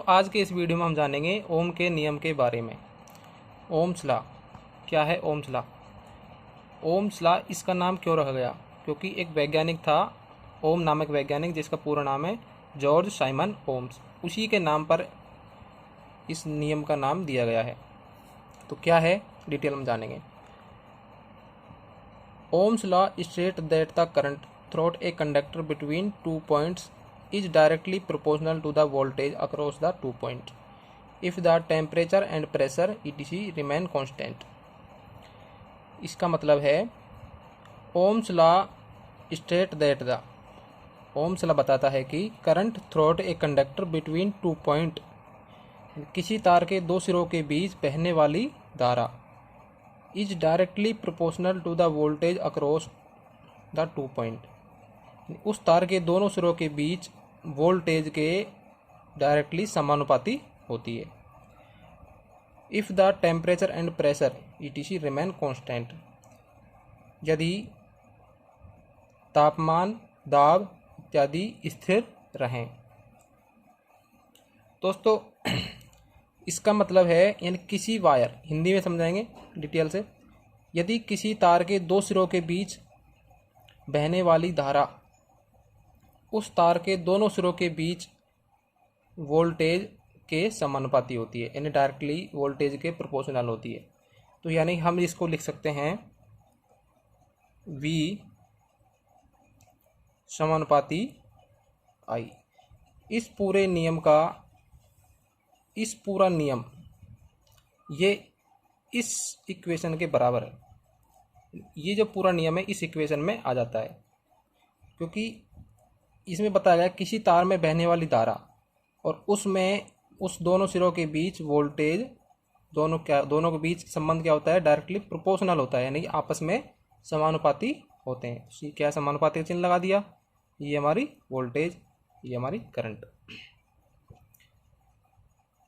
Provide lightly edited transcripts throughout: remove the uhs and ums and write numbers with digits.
आज के इस वीडियो में हम जानेंगे ओम के नियम के बारे में। ओम्स लॉ क्या है? ओम्स लॉ, ओम्स लॉ इसका नाम क्यों रखा गया? क्योंकि एक वैज्ञानिक था, ओम नामक वैज्ञानिक, जिसका पूरा नाम है जॉर्ज साइमन ओम्स। उसी के नाम पर इस नियम का नाम दिया गया है। तो क्या है, डिटेल में जानेंगे। Ohm's law state that the current through a conductor between 2 points is directly proportional to the voltage across the 2 points if the temperature and pressure etc remain constant। इसका मतलब है Ohm's law state that the, Ohm's law बताता है कि current through a conductor between 2 point, किसी तार के दो सिरों के बीच बहने वाली धारा, is directly proportional to the voltage across the 2 point, उस तार के दोनों सिरों के बीच वोल्टेज के डायरेक्टली समानुपाती होती है। If the temperature and pressure etc remain constant, यदि तापमान, दाब इत्यादि स्थिर रहें। दोस्तों इसका मतलब है, यानी किसी वायर, हिंदी में समझाएंगे डिटेल से, यदि किसी तार के दो सिरों के बीच बहने वाली धारा उस तार के दोनों सिरों के बीच वोल्टेज के समानुपाती होती है, यानी डायरेक्टली वोल्टेज के प्रोपोर्शनल होती है। तो यानी हम इसको लिख सकते हैं V समानुपाती I। इस पूरे नियम का, इस पूरा नियम ये इस इक्वेशन के बराबर है। ये जो पूरा नियम है इस इक्वेशन में आ जाता है, क्योंकि इसमें बताया गया किसी तार में बहने वाली धारा और उसमें उस दोनों सिरों के बीच वोल्टेज, दोनों के बीच संबंध क्या होता है? डायरेक्टली प्रोपोर्शनल होता है, यानी कि आपस में समानुपाती होते हैं। क्या समानुपाती का चिन्ह लगा दिया, ये हमारी वोल्टेज, ये हमारी करंट।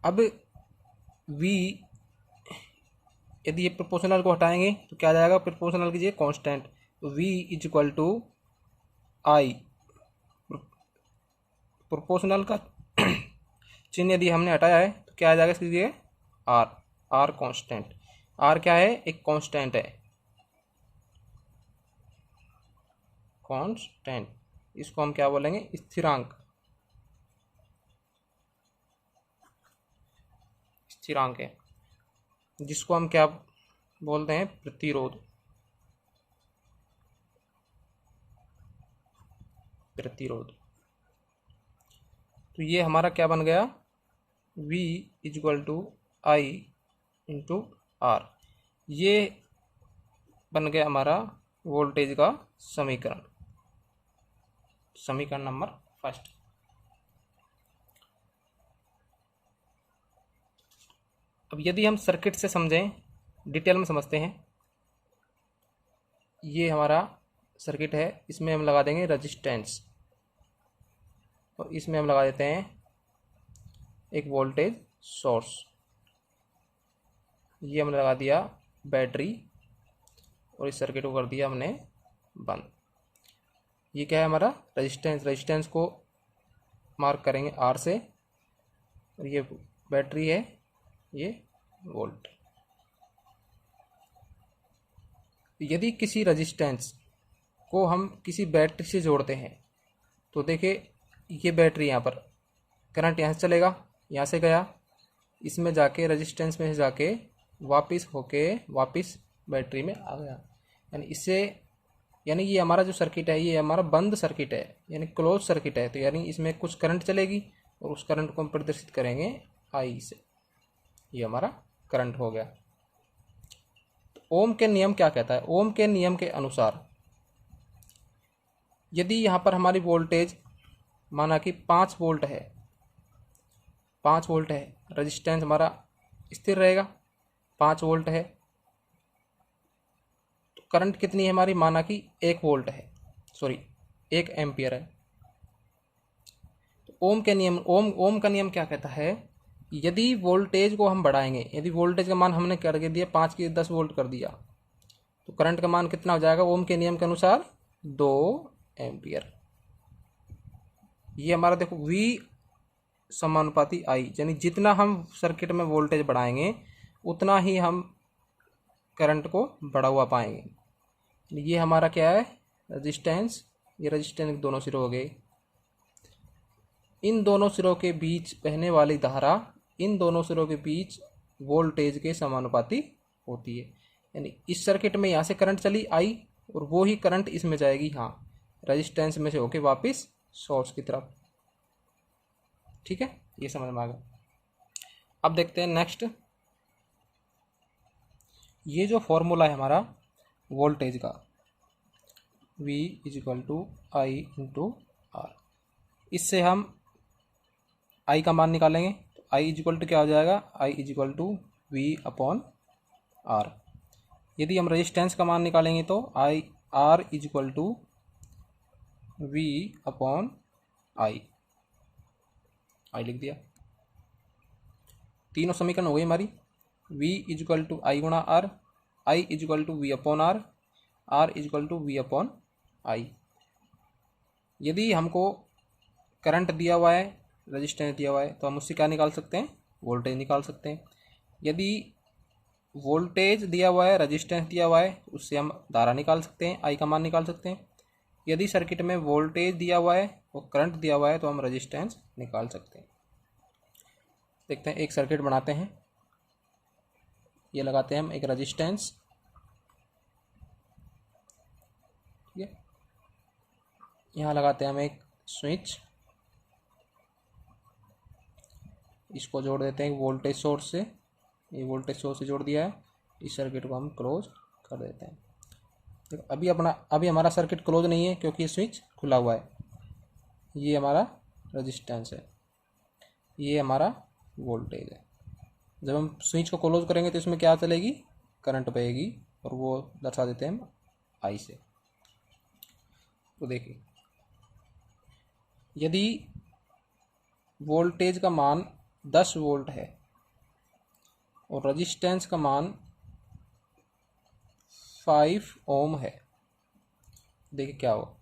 अब V, यदि ये प्रोपोर्शनल को हटाएंगे तो क्या आ जाएगा? प्रोपोर्शनल कीजिए कांस्टेंट, तो V is equal to I। Proportional का चिन्ह यदि हमने हटाया है तो क्या आ जाएगा इसकी जगह? R। R कांस्टेंट, R क्या है? एक कांस्टेंट है, कांस्टेंट। इसको हम क्या बोलेंगे? स्थिरांक, स्थिरांक है, जिसको हम क्या बोलते हैं? प्रतिरोध, प्रतिरोध। तो ये हमारा क्या बन गया? V is equal to I into R. ये बन गया हमारा वोल्टेज का समीकरण, समीकरण नंबर फर्स्ट। अब यदि हम सर्किट से समझें, डिटेल में समझते हैं, ये हमारा सर्किट है, इसमें हम लगा देंगे रजिस्टेंस और इसमें हम लगा देते हैं एक वोल्टेज सोर्स। ये हमने लगा दिया बैटरी और इस सर्किट को कर दिया हमने बंद। ये क्या है? हमारा रेजिस्टेंस। रेजिस्टेंस को मार्क करेंगे R से, और ये बैटरी है, ये वोल्ट। यदि किसी रेजिस्टेंस को हम किसी बैटरी से जोड़ते हैं तो देखिए ये बैटरी, यहाँ पर करंट यहाँ से चलेगा, यहाँ से गया, इसमें जाके रेजिस्टेंस में से जाके वापस होके वापस बैटरी में आ गया। यानी इससे, यानी ये हमारा जो सर्किट है ये हमारा बंद सर्किट है, यानी क्लोज सर्किट है। तो यानी इसमें कुछ करंट चलेगी और उस करंट को हम प्रदर्शित करेंगे I से। ये हमारा करंट हो गया। तो ओम के नियम क्या कहता है? ओम के नियम के अनुसार यदि यहाँ पर हमारी वोल्टेज माना कि 5 वोल्ट है, 5 वोल्ट है, रेजिस्टेंस हमारा स्थिर रहेगा, 5 वोल्ट है, तो करंट कितनी है हमारी? माना कि 1 वोल्ट है, सॉरी 1 एम्पियर है। तो ओम के नियम, ओम का नियम क्या कहता है? यदि वोल्टेज को हम बढ़ाएंगे, यदि वोल्टेज का मान हमने करके दिया 5 की 10 वोल्ट कर दिया, तो करंट का मान कितना हो जाएगा? ओम के नियम के अनुसार 2 एम्पियर। ये हमारा देखो V समानुपाती आई, यानी जितना हम सर्किट में वोल्टेज बढ़ाएंगे उतना ही हम करंट को बढ़ा हुआ पाएंगे। ये हमारा क्या है, रेजिस्टेंस, ये रेजिस्टेंस दोनों सिरों हो गए। इन दोनों सिरों के बीच बहने वाली धारा इन दोनों सिरों के बीच वोल्टेज के समानुपाती होती है। यानी इस सर्किट में यहाँ से करंट चली आई और वो ही करंट इसमें जाएगी, हाँ, रेजिस्टेंस में से होके वापस सोर्स की तरफ। ठीक है, ये समझ में आ गया। अब देखते हैं नेक्स्ट, ये जो फॉर्मूला है हमारा वोल्टेज का, V = I/R, इससे हम I का मान निकालेंगे। तो I क्या हो जाएगा, I = V/R। यदि हम रेजिस्टेंस का मान निकालेंगे तो R = V/I, I लिख दिया। तीनों समीकरण हो गई हमारी। V = I × R, I = V/R, R = V/I। यदि हमको करंट दिया हुआ है, रेजिस्टेंस दिया हुआ है, तो हम उससे क्या निकाल सकते हैं, वोल्टेज निकाल सकते हैं। यदि वोल्टेज दिया हुआ है, रेजिस्टेंस दिया हुआ है, उससे हम धारा निकाल सकते हैं, आई का मान निकाल सकते हैं। यदि सर्किट में वोल्टेज दिया हुआ है और करंट दिया हुआ है तो हम रेजिस्टेंस निकाल सकते हैं। देखते हैं, एक सर्किट बनाते हैं। ये लगाते हैं हम एक रेजिस्टेंस, ठीक है। यहाँ लगाते हैं हम एक स्विच, इसको जोड़ देते हैं वोल्टेज सोर्स से। ये वोल्टेज सोर्स से जोड़ दिया है। इस सर्किट को हम क्लोज कर देते हैं। देखो अभी हमारा सर्किट क्लोज नहीं है क्योंकि ये स्विच खुला हुआ है। ये हमारा रेजिस्टेंस है, ये हमारा वोल्टेज है। जब हम स्विच को क्लोज करेंगे तो इसमें क्या चलेगी, करंट बहेगी, और वो दर्शा देते हैं हम आई से। तो देखिए, यदि वोल्टेज का मान 10 वोल्ट है और रेजिस्टेंस का मान 5 ओम है, देखिए क्या होगा।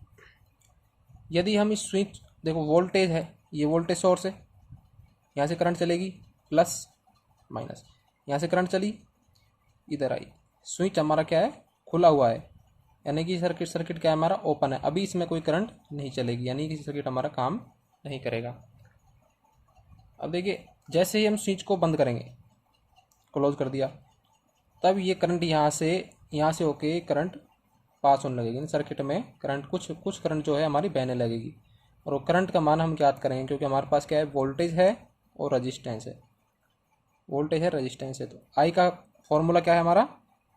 यदि हम इस स्विच, देखो वोल्टेज है, ये वोल्टेज सोर्स है, यहाँ से करंट चलेगी प्लस माइनस, यहाँ से करंट चली इधर आई। स्विच हमारा क्या है, खुला हुआ है, यानी कि सर्किट क्या है हमारा, ओपन है। अभी इसमें कोई करंट नहीं चलेगी, यानी कि सर्किट हमारा काम नहीं करेगा। अब देखिए, जैसे ही हम स्विच को बंद करेंगे, क्लोज कर दिया, तब ये करंट यहाँ से होके करंट पास होने लगेगी। सर्किट में करंट कुछ करंट जो है हमारी बहने लगेगी, और वो करंट का मान हम ज्ञात करेंगे क्योंकि हमारे पास क्या है, वोल्टेज है और रेजिस्टेंस है। वोल्टेज है, रेजिस्टेंस है, तो आई का फॉर्मूला क्या है हमारा,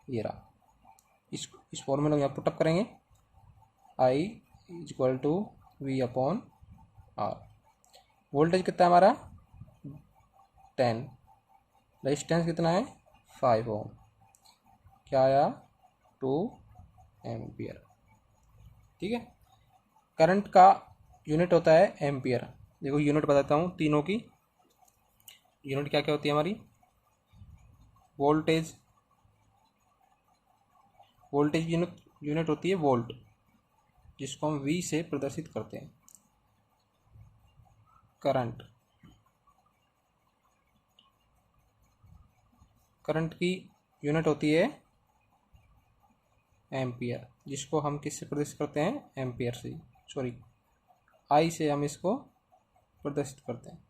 ये रहा। इस फॉर्मूला को यहाँ पुटअप करेंगे, I = V/R। वोल्टेज कितना है हमारा, 10, रेजिस्टेंस कितना है, 5 ओम, क्या आया, 2 एम्पियर। ठीक है। करंट का यूनिट होता है एम्पियर। देखो यूनिट बताता हूँ तीनों की। यूनिट क्या क्या होती है हमारी, वोल्टेज यूनिट होती है वोल्ट, जिसको हम V से प्रदर्शित करते हैं। करंट की यूनिट होती है एम्पियर, जिसको हम किससे प्रदर्शित करते हैं, एम्पियर से, सॉरी आई से हम इसको प्रदर्शित करते हैं।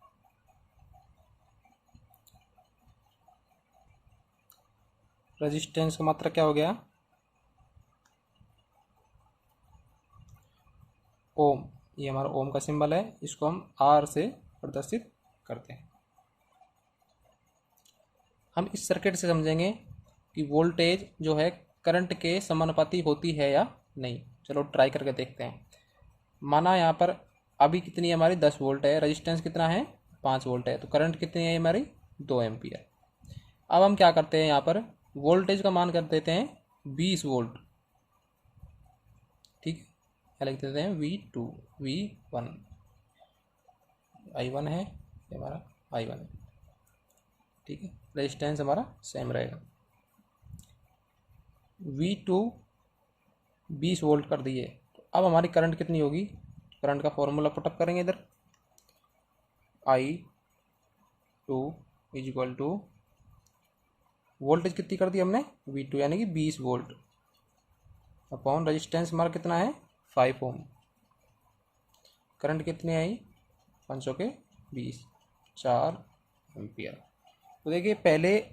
रेजिस्टेंस का मात्रा क्या हो गया, ओम, ये हमारा ओम का सिंबल है, इसको हम आर से प्रदर्शित करते हैं। हम इस सर्किट से समझेंगे कि वोल्टेज जो है करंट के समानुपाती होती है या नहीं। चलो ट्राई करके देखते हैं। माना यहाँ पर अभी कितनी है हमारी, 10 वोल्ट है, रेजिस्टेंस कितना है, 5 वोल्ट है, तो करंट कितनी है हमारी, 2 एम्पियर। अब हम क्या करते हैं, यहाँ पर वोल्टेज का मान कर देते हैं 20 वोल्ट। ठीक है, क्या लिख देते हैं, V2, V1, I1 है, ये हमारा I1 है। ठीक है, रेजिस्टेंस हमारा सेम रहेगा। V2 20 वोल्ट कर दिए, तो अब हमारी करंट कितनी होगी, करंट का फॉर्मूला पुटअप करेंगे इधर, I two is equal to voltage कितनी कर दी हमने V2 यानी कि 20 वोल्ट अपॉन रजिस्टेंस हमारा कितना है 5 ओम। करंट कितनी आई 500 के 20 4 एम्पियर। तो देखिए पहले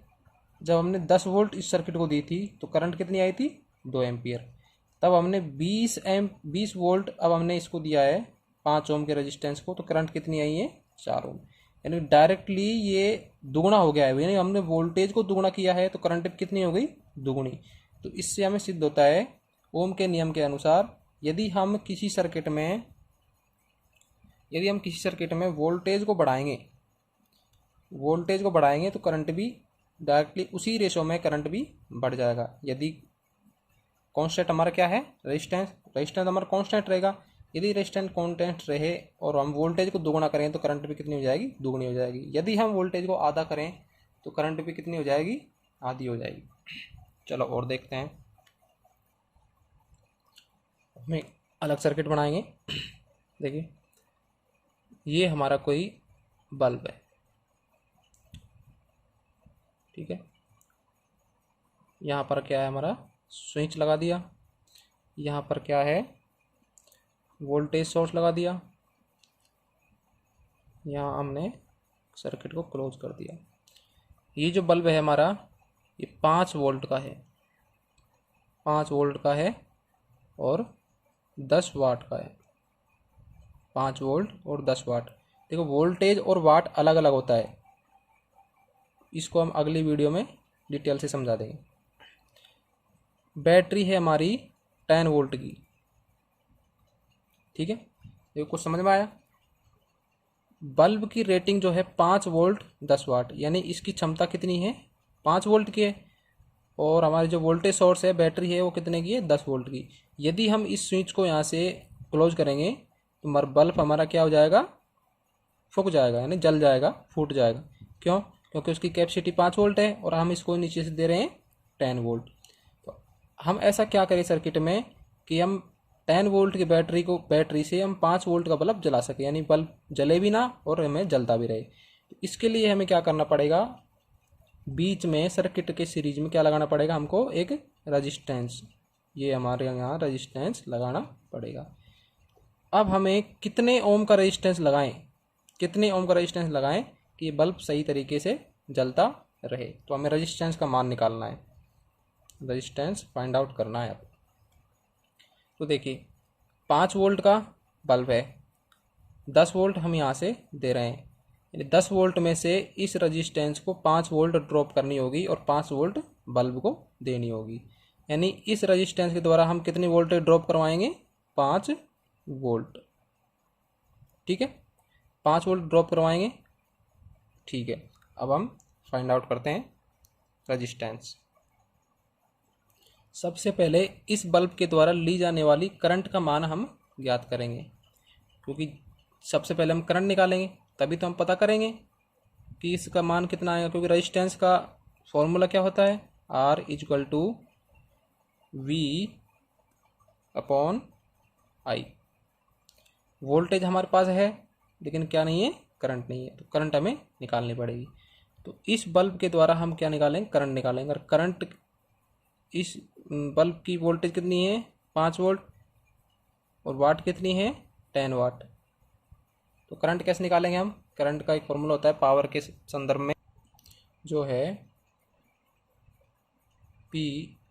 जब हमने 10 वोल्ट इस सर्किट को दी थी तो करंट कितनी आई थी 2 एम्पियर। तब हमने 20 वोल्ट अब हमने इसको दिया है 5 ओम के रेजिस्टेंस को, तो करंट कितनी आई है 4 ओम। यानी डायरेक्टली ये दुगुना हो गया है, यानी हमने वोल्टेज को दुगुना किया है तो करंट कितनी हो गई दुगुनी। तो इससे हमें सिद्ध होता है ओम के नियम के अनुसार यदि हम किसी सर्किट में वोल्टेज को बढ़ाएंगे तो करंट भी डायरेक्टली उसी रेशो में करंट भी बढ़ जाएगा। यदि कांस्टेंट हमारा क्या है रेजिस्टेंस हमारा कांस्टेंट रहेगा। यदि रेजिस्टेंस कांस्टेंट रहे और हम वोल्टेज को दोगुना करें तो करंट भी कितनी हो जाएगी दुगुनी हो जाएगी। यदि हम वोल्टेज को आधा करें तो करंट भी कितनी हो जाएगी आधी हो जाएगी। चलो और देखते हैं, हमें अलग सर्किट बनाएंगे। देखिए ये हमारा कोई बल्ब है, ठीक है। यहाँ पर क्या है हमारा स्विच लगा दिया, यहाँ पर क्या है वोल्टेज सोर्स लगा दिया, यहाँ हमने सर्किट को क्लोज कर दिया। ये जो बल्ब है हमारा ये 5 वोल्ट का है, 5 वोल्ट का है और 10 वाट का है। 5 वोल्ट और 10 वाट। देखो वोल्टेज और वाट अलग अलग होता है, इसको हम अगली वीडियो में डिटेल से समझा देंगे। बैटरी है हमारी 10 वोल्ट की, ठीक है। देखो कुछ समझ में आया। बल्ब की रेटिंग जो है 5 वोल्ट 10 वाट, यानी इसकी क्षमता कितनी है 5 वोल्ट की है। और हमारी जो वोल्टेज सोर्स है बैटरी है वो कितने की है 10 वोल्ट की। यदि हम इस स्विच को यहाँ से क्लोज करेंगे तो बल्ब हमारा क्या हो जाएगा फूक जाएगा, यानी जल जाएगा, फूट जाएगा। क्यों? क्योंकि उसकी कैपेसिटी 5 वोल्ट है और हम इसको नीचे से दे रहे हैं 10 वोल्ट। तो हम ऐसा क्या करें सर्किट में कि हम 10 वोल्ट की बैटरी से हम 5 वोल्ट का बल्ब जला सके, यानी बल्ब जले भी ना और हमें जलता भी रहे। तो इसके लिए हमें क्या करना पड़ेगा, बीच में सर्किट के सीरीज में क्या लगाना पड़ेगा हमको एक रजिस्टेंस। ये हमारे यहाँ रजिस्टेंस लगाना पड़ेगा। अब हमें कितने ओम का रजिस्टेंस लगाएं कि ये बल्ब सही तरीके से जलता रहे। तो हमें रजिस्टेंस का मान निकालना है, रजिस्टेंस फाइंड आउट करना है अब। तो देखिए 5 वोल्ट का बल्ब है, 10 वोल्ट हम यहाँ से दे रहे हैं, यानी 10 वोल्ट में से इस रजिस्टेंस को 5 वोल्ट ड्रॉप करनी होगी और 5 वोल्ट बल्ब को देनी होगी। यानी इस रजिस्टेंस के द्वारा हम कितनी वोल्टेज ड्रॉप करवाएंगे 5 वोल्ट, ठीक है। 5 वोल्ट ड्रॉप करवाएंगे, ठीक है। अब हम फाइंड आउट करते हैं रजिस्टेंस। सबसे पहले इस बल्ब के द्वारा ली जाने वाली करंट का मान हम ज्ञात करेंगे, क्योंकि सबसे पहले हम करंट निकालेंगे तभी तो हम पता करेंगे कि इसका मान कितना आएगा। क्योंकि रजिस्टेंस का फॉर्मूला क्या होता है R equal to V upon I। Voltage हमारे पास है लेकिन क्या नहीं है करंट नहीं है, तो करंट हमें निकालनी पड़ेगी। तो इस बल्ब के द्वारा हम क्या निकालेंगे करंट निकालेंगे। और करंट इस बल्ब की वोल्टेज कितनी है 5 वोल्ट और वाट कितनी है 10 वाट। तो करंट कैसे निकालेंगे हम, करंट का एक फॉर्मूला होता है पावर के संदर्भ में जो है P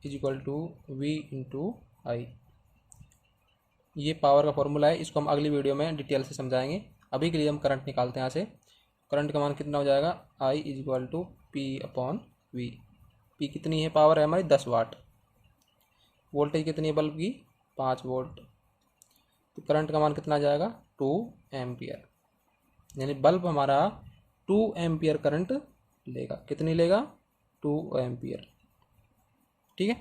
equal to V into I. ये पावर का फॉर्मूला है, इसको हम अगली वीडियो में डिटेल से समझाएंगे। अभी के लिए हम करंट निकालते हैं यहाँ से। करंट का मान कितना हो जाएगा I equal to P upon V। P कितनी है पावर है हमारी 10 वाट, वोल्टेज कितनी है बल्ब की 5 वोल्ट, तो करंट का मान कितना आ जाएगा 2 एम्पियर। यानी बल्ब हमारा 2 एम्पियर करंट लेगा। कितनी लेगा 2 एम्पियर, ठीक है।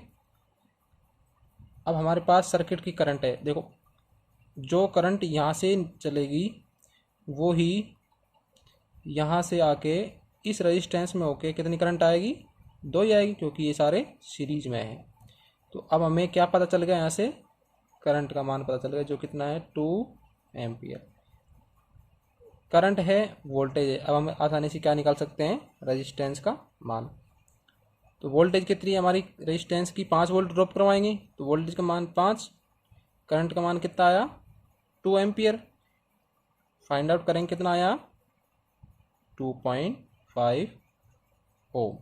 अब हमारे पास सर्किट की करंट है। देखो जो करंट यहाँ से चलेगी वो ही यहाँ से आके इस रेजिस्टेंस में होके कितनी करंट आएगी 2 ही आएगी, क्योंकि ये सारे सीरीज में है। तो अब हमें क्या पता चल गया, यहाँ से करंट का मान पता चल गया जो कितना है 2 एम्पियर। करंट है, वोल्टेज है। अब हम आसानी से क्या निकाल सकते हैं, रेजिस्टेंस का मान। तो वोल्टेज कितनी है हमारी, रेजिस्टेंस की 5 वोल्ट ड्रॉप करवाएंगे तो वोल्टेज का मान 5, करंट का मान कितना आया 2 एम्पियर। फाइंड आउट करेंगे कितना आया 2.5 ओम।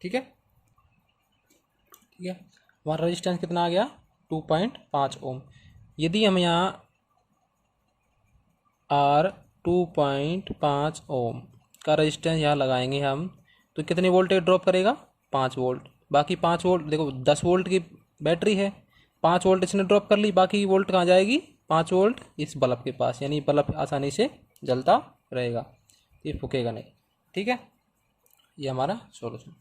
ठीक है, ठीक है, हमारा रेजिस्टेंस कितना आ गया 2.5 ओम। यदि हम यहाँ आर 2.5 ओम का रेजिस्टेंस यहाँ लगाएंगे हम, तो कितने वोल्टेज ड्रॉप करेगा 5 वोल्ट। बाकी 5 वोल्ट देखो 10 वोल्ट की बैटरी है, 5 वोल्ट इसने ड्रॉप कर ली, बाकी वोल्ट कहाँ जाएगी 5 वोल्ट इस बल्ब के पास, यानी बल्ब आसानी से जलता रहेगा, ये फूकेगा नहीं। ठीक है, ये हमारा सॉल्यूशन।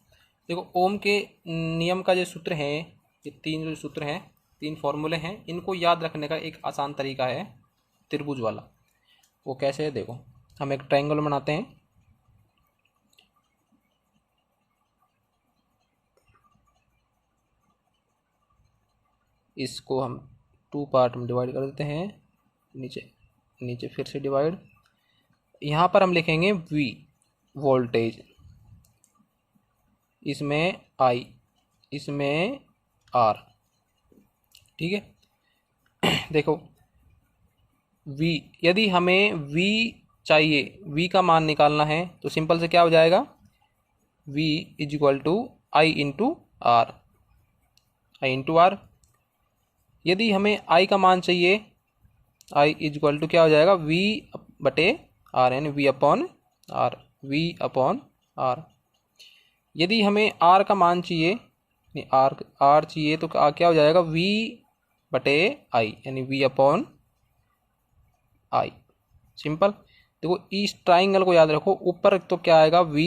देखो ओम के नियम का जो सूत्र है, ये 3 जो सूत्र हैं, 3 फॉर्मूले हैं, इनको याद रखने का एक आसान तरीका है त्रिभुज वाला। वो कैसे है, देखो हम एक ट्रायंगल बनाते हैं, इसको हम 2 पार्ट में डिवाइड कर देते हैं, नीचे नीचे फिर से डिवाइड। यहाँ पर हम लिखेंगे V वोल्टेज, इसमें I, इसमें R। ठीक है, देखो V, यदि हमें V चाहिए, V का मान निकालना है तो सिंपल से क्या हो जाएगा V is equal to I into R, I into R. यदि हमें I का मान चाहिए, I इज इक्वल टू क्या हो जाएगा V बटे आर, यानी V upon R, V upon R. यदि हमें R का मान चाहिए, R चाहिए तो क्या हो जाएगा V बटे I, यानी V अपॉन I। सिंपल। देखो इस ट्राइंगल को याद रखो, ऊपर तो क्या आएगा V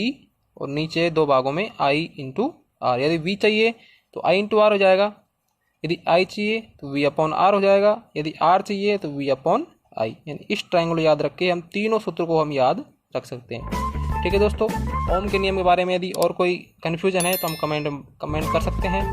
और नीचे 2 भागों में I इंटू आर। यदि V चाहिए तो I इंटू आर हो जाएगा, यदि I चाहिए तो V अपॉन आर हो जाएगा, यदि R चाहिए तो V अपॉन I। यानी इस ट्राइंगल को याद रख के हम तीनों सूत्र को हम याद रख सकते हैं। ठीक है दोस्तों, ओम के नियम के बारे में यदि और कोई कन्फ्यूजन है तो हम कमेंट कर सकते हैं।